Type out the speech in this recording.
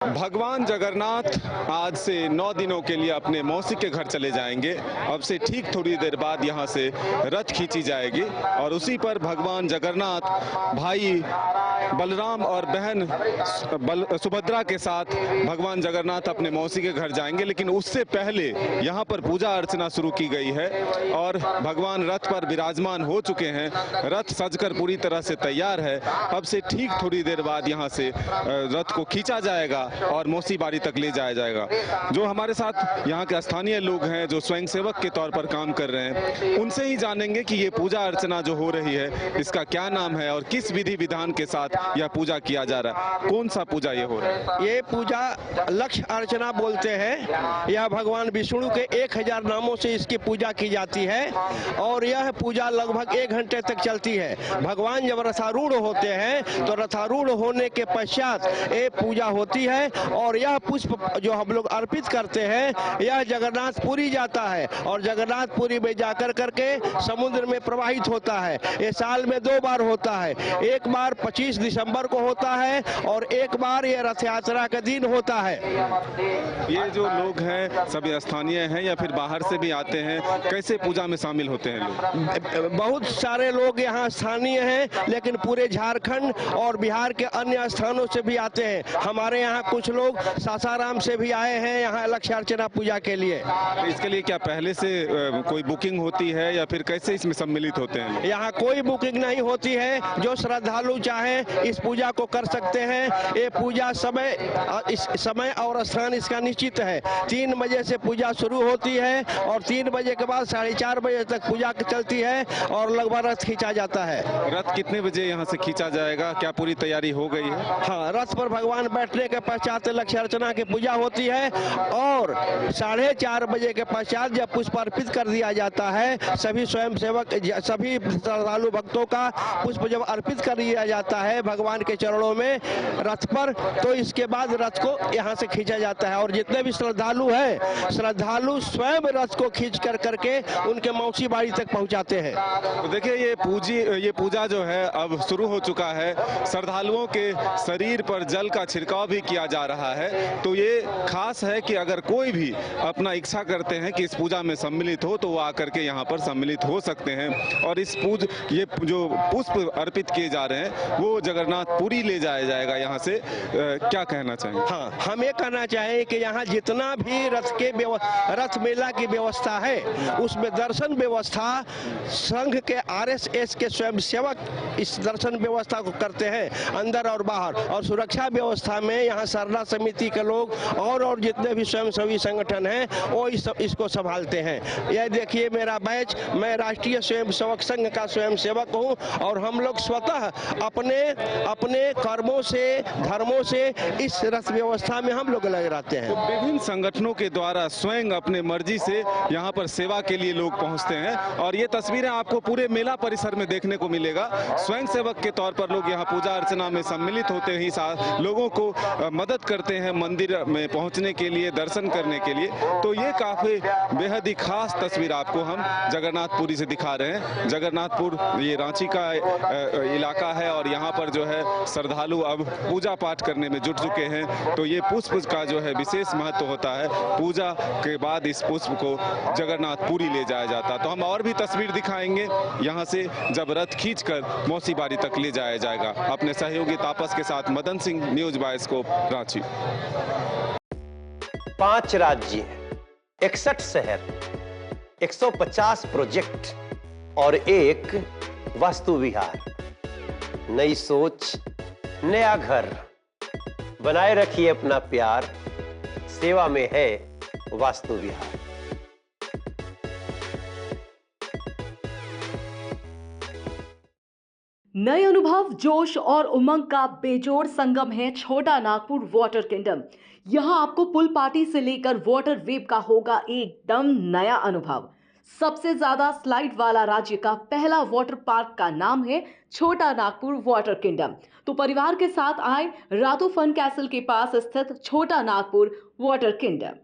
भगवान जगन्नाथ आज से 9 दिनों के लिए अपने मौसी के घर चले जाएंगे। अब से ठीक थोड़ी देर बाद यहाँ से रथ खींची जाएगी और उसी पर भगवान जगन्नाथ भाई बलराम और बहन सुभद्रा के साथ भगवान जगन्नाथ अपने मौसी के घर जाएंगे। लेकिन उससे पहले यहाँ पर पूजा अर्चना शुरू की गई है और भगवान रथ पर विराजमान हो चुके हैं। रथ सजकर पूरी तरह से तैयार है। अब से ठीक थोड़ी देर बाद यहाँ से रथ को खींचा जाएगा और मौसी बाड़ी तक ले जाया जाएगा। जो हमारे साथ यहाँ के स्थानीय लोग हैं, जो स्वयंसेवक के तौर पर काम कर रहे हैं, उनसे ही जानेंगे कि ये पूजा अर्चना जो हो रही है इसका क्या नाम है और किस विधि विधान के साथ यह पूजा किया जा रहा है। कौन सा पूजा ये हो रहा है? ये पूजा लक्ष्य अर्चना बोलते हैं। यह भगवान विष्णु के 1000 नामों से इसकी पूजा की जाती है और यह पूजा लगभग 1 घंटे तक चलती है। भगवान जब रथारूढ़ होते हैं तो रथारूढ़ होने के पश्चात ये पूजा होती है और यह पुष्प जो हम लोग अर्पित करते हैं यह जगन्नाथपुरी जाता है और जगन्नाथपुरी में जाकर करके समुद्र में प्रवाहित होता है। ये साल में 2 बार होता है। एक बार 25 दिसंबर को होता है और एक बार ये रथ यात्रा का दिन होता है। ये जो लोग हैं सभी स्थानीय हैं या फिर बाहर से भी आते हैं? कैसे पूजा में शामिल होते हैं लोग? बहुत सारे लोग यहाँ स्थानीय हैं, लेकिन पूरे झारखंड और बिहार के अन्य स्थानों से भी आते हैं। हमारे यहाँ कुछ लोग सासाराम से भी आए हैं यहाँ लक्ष्य अर्चना पूजा के लिए। इसके लिए क्या पहले से कोई बुकिंग होती है या फिर कैसे इसमें सम्मिलित होते हैं? यहाँ कोई बुकिंग नहीं होती है। जो श्रद्धालु चाहे इस पूजा को कर सकते हैं। ये पूजा समय और स्थान इसका निश्चित है। 3 बजे से पूजा शुरू होती है और 3 बजे के बाद 4:30 बजे तक पूजा चलती है और लगभग रथ खींचा जाता है। रथ कितने बजे यहाँ से खींचा जाएगा? क्या पूरी तैयारी हो गई है? हाँ, रथ पर भगवान बैठने के पश्चात लक्ष्य अर्चना की पूजा होती है और 4:30 बजे के पश्चात जब पुष्प अर्पित कर दिया जाता है, सभी स्वयंसेवक सभी श्रद्धालु भक्तों का पुष्प जब अर्पित कर दिया जाता है भगवान के चरणों में रथ पर, तो इसके बाद रथ को यहाँ से खींचा जाता है और जितने भी श्रद्धालु हैं, श्रद्धालु स्वयं रथ को खींच कर करके उनके मौसी बाड़ी तक पहुँचाते हैं। तो देखिए ये पूजा जो है अब शुरू हो चुका है। श्रद्धालुओं के शरीर पर जल का छिड़काव भी किया जा रहा है। तो ये खास है कि अगर कोई भी अपना इच्छा करते हैं कि इस पूजा में सम्मिलित हो तो वो आकर के यहाँ पर सम्मिलित हो सकते हैं। और ये जो पुष्प अर्पित किए जा रहे हैं वो जगन्नाथपुरी ले जाया जाएगा यहाँ से। क्या कहना चाहेंगे? हाँ, हम ये कहना चाहें कि यहाँ जितना भी रथ मेला की व्यवस्था है उसमें दर्शन व्यवस्था संघ के RSS के स्वयंसेवक इस दर्शन व्यवस्था को करते हैं अंदर और बाहर, और सुरक्षा व्यवस्था में यहाँ सरना समिति के लोग और जितने भी स्वयंसेवी संगठन हैं वो इसको संभालते हैं। यह देखिए मेरा बैच, मैं राष्ट्रीय स्वयंसेवक संघ का स्वयंसेवक हूँ और हम लोग स्वतः अपने कर्मों से धर्मों से इस रथ व्यवस्था में हम लोग लगे रहते हैं। तो विभिन्न संगठनों के द्वारा स्वयं अपने मर्जी से यहाँ पर सेवा के लिए लोग पहुँचते हैं और ये तस्वीरें आपको पूरे मेला परिसर में देखने को मिलेगा। स्वयंसेवक के तौर पर लोग यहाँ पूजा अर्चना में सम्मिलित होते ही साथ लोगों को मदद करते हैं मंदिर में पहुंचने के लिए, दर्शन करने के लिए। तो ये काफी बेहद ही खास तस्वीर आपको हम जगन्नाथपुरी से दिखा रहे हैं। जगन्नाथपुर ये रांची का इलाका है और यहाँ पर जो है श्रद्धालु अब पूजा पाठ करने में जुट चुके हैं। तो ये पुष्प का जो है विशेष महत्व होता है। पूजा के बाद इस पुष्प को जगन्नाथपुरी ले जाया जाता है। तो हम और भी तस्वीर दिखाएंगे यहाँ से जब रथ खींचकर मौसी बाड़ी तक ले जाया जाएगा। अपने सहयोगी तापस के साथ मदन सिंह, न्यूज बायोस्कोप, रांची। 5 राज्य, 61 शहर, 150 प्रोजेक्ट और एक वास्तु विहार। नई सोच, नया घर। बनाए रखिए अपना प्यार, सेवा में है वास्तु विहार। नए अनुभव, जोश और उमंग का बेजोड़ संगम है छोटा नागपुर वाटर किंगडम। यहां आपको पुल पार्टी से लेकर वाटर वेव का होगा एकदम नया अनुभव। सबसे ज्यादा स्लाइड वाला राज्य का पहला वाटर पार्क का नाम है छोटा नागपुर वाटर किंगडम। तो परिवार के साथ आए रातू फन कैसल के पास स्थित छोटा नागपुर वाटर किंगडम।